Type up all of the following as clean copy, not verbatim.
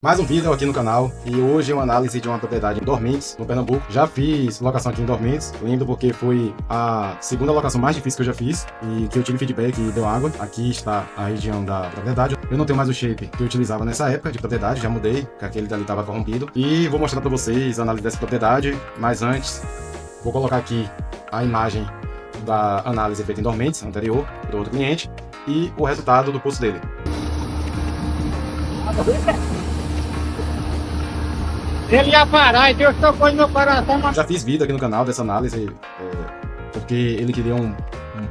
Mais um vídeo aqui no canal e hoje é uma análise de uma propriedade em Dormentes, no Pernambuco. Já fiz locação aqui em Dormentes, lembro porque foi a segunda locação mais difícil que eu já fiz e que eu tive feedback e deu água. Aqui está a região da propriedade. Eu não tenho mais o shape que eu utilizava nessa época de propriedade, já mudei, porque aquele dali estava corrompido. E vou mostrar para vocês a análise dessa propriedade, mas antes vou colocar aqui a imagem da análise feita em Dormentes, anterior, do outro cliente, e o resultado do poço dele. Ele ia parar e Deus tocou no meu coração. Já fiz vídeo aqui no canal dessa análise, porque ele queria um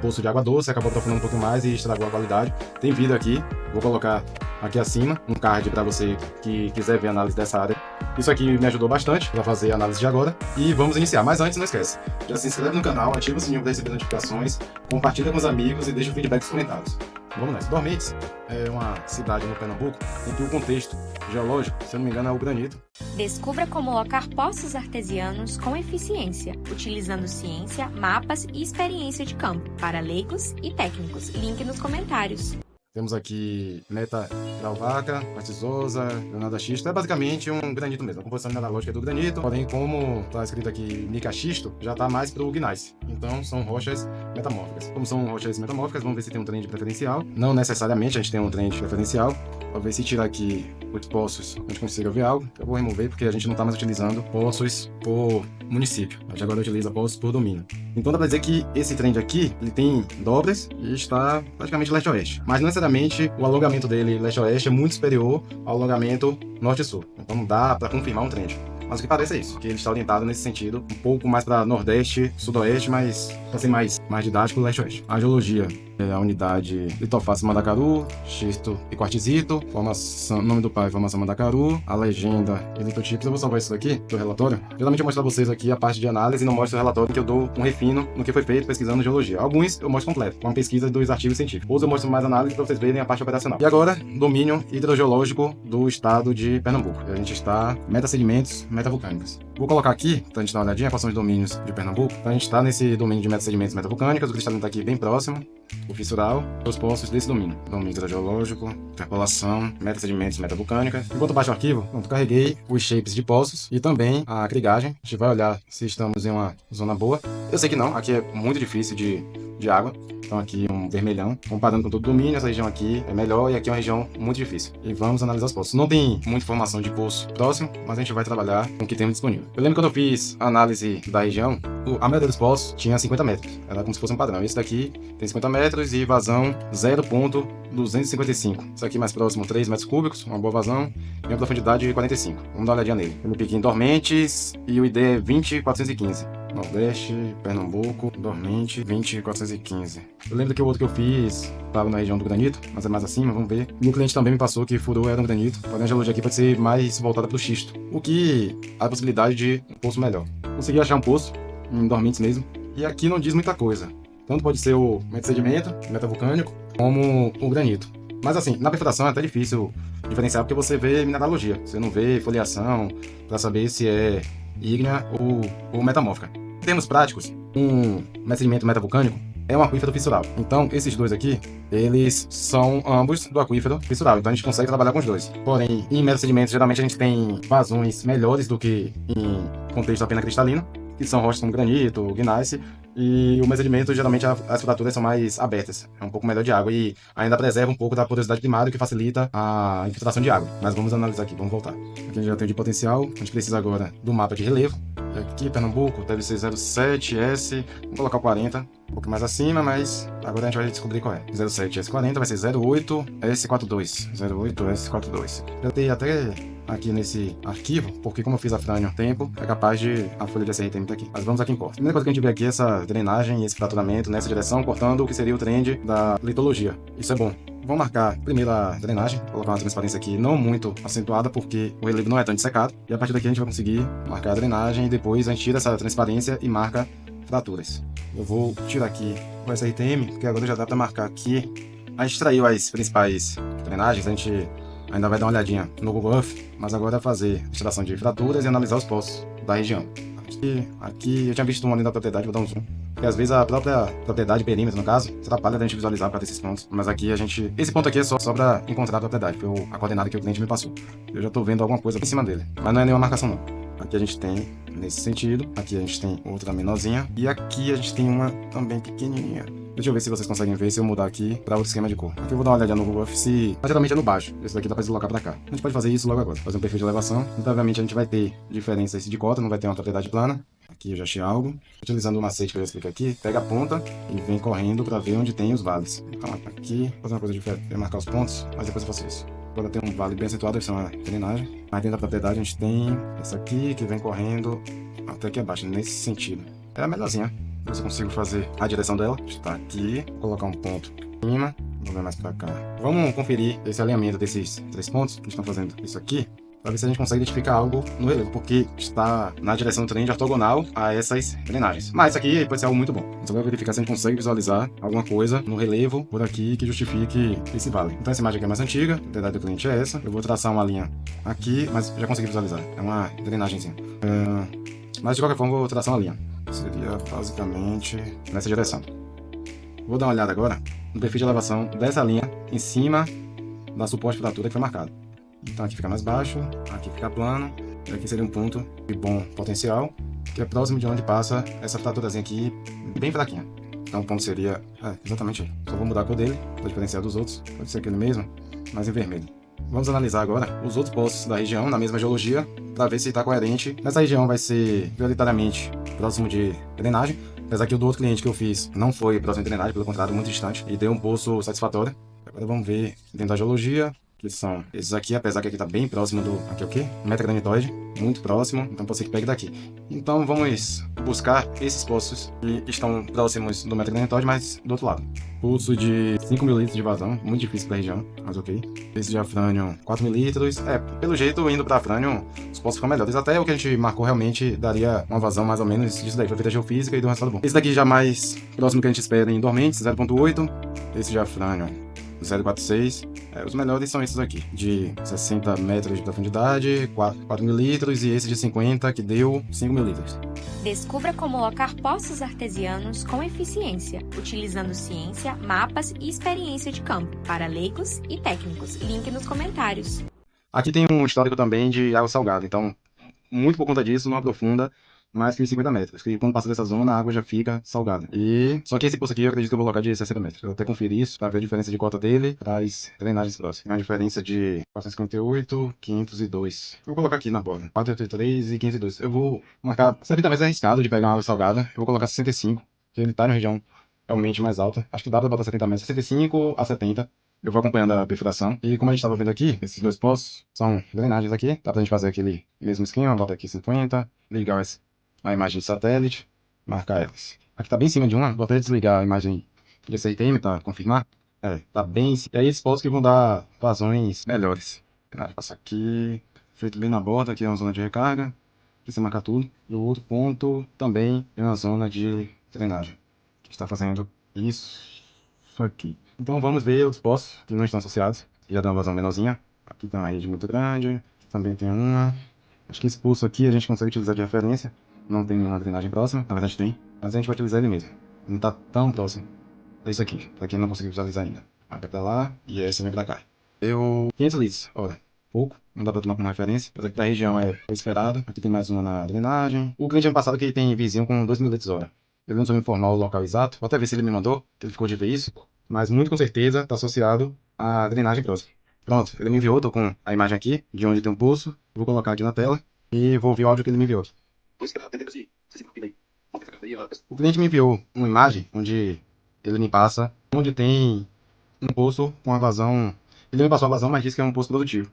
poço de água doce, acabou aprofundando um pouco mais e estragou a qualidade. Tem vídeo aqui, vou colocar aqui acima, um card para você que quiser ver a análise dessa área. Isso aqui me ajudou bastante para fazer a análise de agora. E vamos iniciar, mas antes não esquece, já se inscreve no canal, ativa o sininho para receber notificações, compartilha com os amigos e deixa o feedback nos comentários. Vamos nessa. Dormentes é uma cidade no Pernambuco em que o contexto geológico, se eu não me engano, é o granito. Descubra como locar poços artesianos com eficiência, utilizando ciência, mapas e experiência de campo, para leigos e técnicos. Link nos comentários. Temos aqui Meta Grauvaca, Quartzosa, Granada Xisto. É basicamente um granito mesmo. A composição mineralógica é do granito, porém, como está escrito aqui mica xisto, já está mais para o gneiss. Então, são rochas metamórficas. Como são rochas metamórficas, vamos ver se tem um trend preferencial. Não necessariamente a gente tem um trend preferencial. Vou ver se tirar aqui os poços, a gente consiga ver algo. Eu vou remover porque a gente não está mais utilizando poços por município. A gente agora utiliza poços por domínio. Então dá para dizer que esse trend aqui, ele tem dobras e está praticamente leste-oeste. Mas não necessariamente o alongamento dele leste-oeste é muito superior ao alongamento norte-sul. Então não dá para confirmar um trend. Mas o que parece é isso, que ele está orientado nesse sentido, um pouco mais para nordeste, sudoeste, mas para ser mais didático, leste-oeste. A geologia é a unidade litofácea Mandacaru, xisto e quartzito, formação, nome do pai, formação Mandacaru, a legenda e litotipos. Eu vou salvar isso daqui do relatório. Geralmente eu mostro para vocês aqui a parte de análise e não mostro o relatório que eu dou um refino no que foi feito pesquisando geologia. Alguns eu mostro completo, com a pesquisa dos artigos científicos. Outros eu mostro mais análise para vocês verem a parte operacional. E agora, domínio hidrogeológico do estado de Pernambuco. A gente está metasedimentos, metavulcânicos. Vou colocar aqui, para a gente dar uma olhadinha, quais são os domínios de Pernambuco. Então a gente está nesse domínio de metasedimentos metavulcânicos, o cristalino está aqui bem próximo, o fissural, os poços desse domínio. Domínio hidrogeológico, interpolação, metasedimentos metavulcânicos. Enquanto baixo o arquivo, pronto, carreguei os shapes de poços e também a crigagem. A gente vai olhar se estamos em uma zona boa. Eu sei que não, aqui é muito difícil de água. Então aqui um vermelhão, comparando com todo o domínio, essa região aqui é melhor e aqui é uma região muito difícil. E vamos analisar os poços. Não tem muita informação de poço próximo, mas a gente vai trabalhar com o que temos disponível. Eu lembro quando eu fiz a análise da região, a maioria dos poços tinha 50 metros. Era como se fosse um padrão. Esse daqui tem 50 metros e vazão 0,255. Isso aqui mais próximo 3 metros cúbicos, uma boa vazão e uma profundidade de 45. Vamos dar uma olhadinha nele. Eu me piquei em Dormentes e o ID é 20415. Nordeste, Pernambuco, Dormente, 20415. Eu lembro que o outro que eu fiz estava na região do granito, mas é mais acima, vamos ver. E o cliente também me passou que furou era um granito, porém a geologia aqui pode ser mais voltada para o xisto, o que há a possibilidade de um poço melhor. Consegui achar um poço, em Dormentes mesmo, e aqui não diz muita coisa. Tanto pode ser o metasedimento, metavulcânico, como o granito. Mas assim, na perfuração é até difícil diferenciar porque você vê mineralogia, você não vê foliação para saber se é ígnea ou metamórfica. Em termos práticos, um sedimento metavulcânico é um aquífero fissural. Então, esses dois aqui, eles são ambos do aquífero fissural. Então, a gente consegue trabalhar com os dois. Porém, em metasedimentos, geralmente a gente tem vazões melhores do que em contexto apenas cristalino, que são rochas como granito, gneiss, e o mesedimento, geralmente, as fraturas são mais abertas. É um pouco melhor de água e ainda preserva um pouco da porosidade primária, que facilita a infiltração de água. Mas vamos analisar aqui, vamos voltar. Aqui a gente já tem o de potencial, a gente precisa agora do mapa de relevo. Aqui, Pernambuco, deve ser 07S, vamos colocar o 40, um pouco mais acima, mas agora a gente vai descobrir qual é. 07S40 vai ser 08S42, 08S42. Eu tenho até aqui nesse arquivo, porque como eu fiz a frane há um tempo, é capaz de a folha de SRT estar aqui. Mas vamos aqui em corte. A primeira coisa que a gente vê aqui é essa drenagem e esse fraturamento nessa direção, cortando o que seria o trend da litologia. Isso é bom. Vamos marcar primeiro a drenagem, colocar uma transparência aqui não muito acentuada, porque o relevo não é tão dissecado. E a partir daqui a gente vai conseguir marcar a drenagem e depois a gente tira essa transparência e marca fraturas. Eu vou tirar aqui o SRTM, porque agora já dá para marcar aqui. A gente extraiu as principais drenagens, a gente ainda vai dar uma olhadinha no Google Earth, mas agora é fazer extração de fraturas e analisar os poços da região. Aqui eu tinha visto um ali da propriedade, vou dar um zoom. Porque às vezes a própria propriedade, perímetro no caso, atrapalha da gente visualizar para ter esses pontos. Mas aqui esse ponto aqui é só para encontrar a propriedade, foi a coordenada que o cliente me passou. Eu já estou vendo alguma coisa em cima dele, mas não é nenhuma marcação não. Aqui a gente tem nesse sentido, aqui a gente tem outra menorzinha e aqui a gente tem uma também pequenininha. Deixa eu ver se vocês conseguem ver se eu mudar aqui para outro esquema de cor. Aqui eu vou dar uma olhadinha no Google Office, mas geralmente é no baixo. Esse daqui dá para deslocar para cá. A gente pode fazer isso logo agora, fazer um perfil de elevação. Então, obviamente, a gente vai ter diferenças de cota, não vai ter uma propriedade plana. Aqui eu já achei algo. Utilizando o macete que eu explico aqui, pega a ponta e vem correndo para ver onde tem os vales. Então, aqui, vou fazer uma coisa diferente, é marcar os pontos, mas depois eu faço isso. Agora tem um vale bem acentuado, isso é uma drenagem. Mas dentro da propriedade a gente tem essa aqui que vem correndo até aqui abaixo, nesse sentido. É a melhorzinha. Ver se eu consigo fazer a direção dela. Está aqui, vou colocar um ponto em cima, vou ver mais pra cá. Vamos conferir esse alinhamento desses 3 pontos que estão fazendo isso aqui, para ver se a gente consegue identificar algo no relevo, porque está na direção do trem ortogonal a essas drenagens. Mas isso aqui pode ser algo muito bom. Então vai verificar se a gente consegue visualizar alguma coisa no relevo por aqui que justifique esse vale. Então essa imagem aqui é mais antiga, a propriedade do cliente é essa. Eu vou traçar uma linha aqui, mas já consegui visualizar. É uma drenagemzinha. Mas de qualquer forma eu vou traçar uma linha. Seria basicamente nessa direção. Vou dar uma olhada agora no perfil de elevação dessa linha em cima da suposta fratura que foi marcada. Então aqui fica mais baixo, aqui fica plano, e aqui seria um ponto de bom potencial, que é próximo de onde passa essa fraturazinha aqui, bem fraquinha. Então o ponto seria exatamente aí. Só vou mudar a cor dele, para diferenciar dos outros, pode ser aquele mesmo, mas em vermelho. Vamos analisar agora os outros poços da região, na mesma geologia, para ver se está coerente. Nessa região vai ser prioritariamente próximo de drenagem, apesar que o do outro cliente que eu fiz não foi próximo de drenagem, pelo contrário, muito distante, e deu um poço satisfatório. Agora vamos ver dentro da geologia, que são esses aqui, apesar que aqui está bem próximo do... Aqui é o quê? Metagranitóide, muito próximo, então pode ser que pegue daqui. Então vamos buscar esses poços que estão próximos do metagranitóide, mas do outro lado. Pulso de 5 ml de vazão, muito difícil para a região, mas ok. Esse diafrânio 4 ml, pelo jeito indo para frânio os poços ficam melhores. Até o que a gente marcou realmente daria uma vazão mais ou menos disso daí, foi feita geofísica e deu um resultado bom. Esse daqui já mais próximo que a gente espera em dormentes, 0.8. Esse diafrânio 0,46. Os melhores são esses aqui, de 60 metros de profundidade, 4 ml, e esse de 50 que deu 5 ml. Descubra como locar poços artesianos com eficiência, utilizando ciência, mapas e experiência de campo, para leigos e técnicos. Link nos comentários. Aqui tem um histórico também de água salgada, então, muito por conta disso, não aprofunda mais que 50 metros, que quando passa dessa zona a água já fica salgada. Só que esse poço aqui eu acredito que eu vou colocar de 60 metros. Eu até conferi isso para ver a diferença de cota dele para as drenagens próximas. Tem uma diferença de 458, 502. Eu vou colocar aqui na borda, 483 e 502. Eu vou marcar 70 metros arriscado de pegar uma água salgada. Eu vou colocar 65, que ele está na região realmente mais alta. Acho que dá para botar 70 metros, 65 a 70. Eu vou acompanhando a perfuração. E como a gente estava vendo aqui, esses 2 poços são drenagens aqui. Dá pra gente fazer aquele mesmo esquema, bota aqui 50, ligar a imagem de satélite, marcar elas. Aqui tá bem em cima de uma, vou até desligar a imagem de CITM para confirmar. Tá bem. E aí esses poços que vão dar vazões melhores. Passa aqui, feito bem na borda, aqui é uma zona de recarga. Precisa marcar tudo. E o outro ponto também é uma zona de drenagem. Que está fazendo isso aqui. Então vamos ver os poços que não estão associados. Já dá uma vazão menorzinha. Aqui tem uma rede muito grande. Também tem uma. Acho que esse pulso aqui a gente consegue utilizar de referência. Não tem uma drenagem próxima, na verdade tem, mas a gente vai utilizar ele mesmo. Não está tão próximo. É isso aqui, para quem não conseguiu visualizar ainda. Vai pra lá e esse vem pra cá. 500 litros, olha, pouco, não dá pra tomar como referência. Mas aqui da região é esperado. Aqui tem mais uma na drenagem. O cliente ano passado que tem vizinho com 2 mil litros hora. Ele não soube informar o local exato, vou até ver se ele me mandou, que ele ficou de ver isso. Mas muito com certeza está associado à drenagem próxima. Pronto, ele me enviou, tô com a imagem aqui, de onde tem um pulso. Vou colocar aqui na tela e vou ouvir o áudio que ele me enviou. O cliente me enviou uma imagem onde ele me passa onde tem um poço com a vazão. Ele me passou a vazão, mas disse que é um poço produtivo.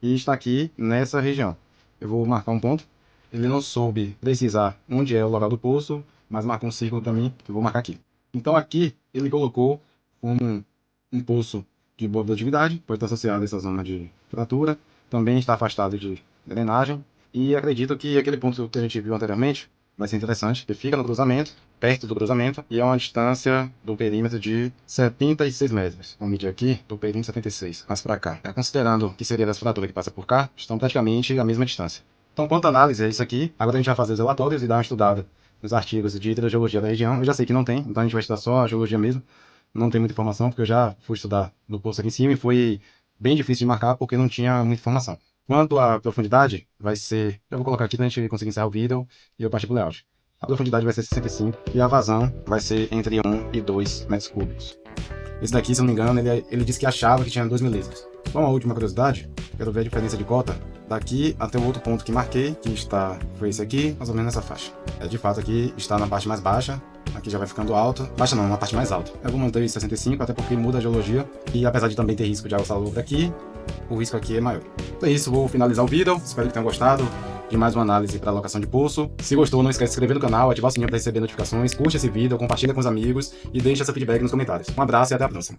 E está aqui nessa região. Eu vou marcar um ponto. Ele não soube precisar onde é o local do poço, mas marcou um círculo para mim, que eu vou marcar aqui. Então aqui ele colocou um poço de boa produtividade, pode estar associado a essa zona de fratura. Também está afastado de drenagem. E acredito que aquele ponto que a gente viu anteriormente vai ser interessante, que fica no cruzamento, perto do cruzamento, e é uma distância do perímetro de 76 metros. Vamos medir aqui, do perímetro 76, mais para cá. Considerando que seria dessa fratura que passa por cá, estão praticamente a mesma distância. Então, quanto à análise, é isso aqui. Agora a gente vai fazer os relatórios e dar uma estudada nos artigos de hidrogeologia da região. Eu já sei que não tem, então a gente vai estudar só a geologia mesmo. Não tem muita informação, porque eu já fui estudar no poço aqui em cima e foi bem difícil de marcar porque não tinha muita informação. Quanto à profundidade, vai ser... Eu vou colocar aqui pra gente conseguir encerrar o vídeo e eu partir pro layout. A profundidade vai ser 65 e a vazão vai ser entre 1 e 2 metros cúbicos. Esse daqui, se eu não me engano, ele disse que achava que tinha 2 milímetros. Bom, a última curiosidade, quero ver a diferença de cota daqui até o outro ponto que marquei, que foi esse aqui, mais ou menos nessa faixa. De fato, aqui está na parte mais baixa, aqui já vai ficando alto. Baixa não, na parte mais alta. Eu vou manter 65, até porque muda a geologia, e apesar de também ter risco de água salobra aqui, o risco aqui é maior. Então é isso, vou finalizar o vídeo, espero que tenham gostado de mais uma análise para alocação de poço. Se gostou, não esquece de se inscrever no canal, ativar o sininho para receber notificações, curte esse vídeo, compartilha com os amigos e deixe seu feedback nos comentários. Um abraço e até a próxima.